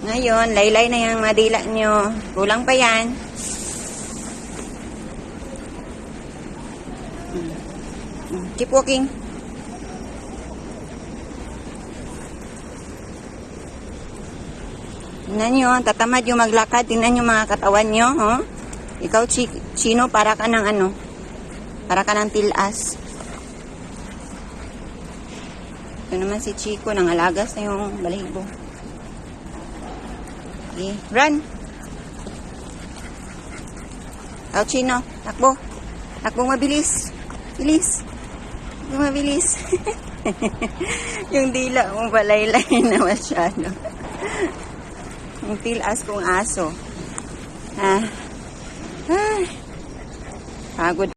Ngayon, laylay na yung mga dila nyo. Kulang pa yan. Keep walking. Tingnan nyo, tatamad yung maglakad. Tingnan nyo mga katawan nyo. Oh. Ikaw, Chino, para ka ng ano? Para ka ng tilas. Ito naman si Chico, nangalagas na yung balahibo. Okay, run! Ikaw, Chino, takbo. Takbo mabilis. Bilis. Takbo mabilis. Yung dila mo palaylay na masyado. Yung tilas kong aso. Pagod.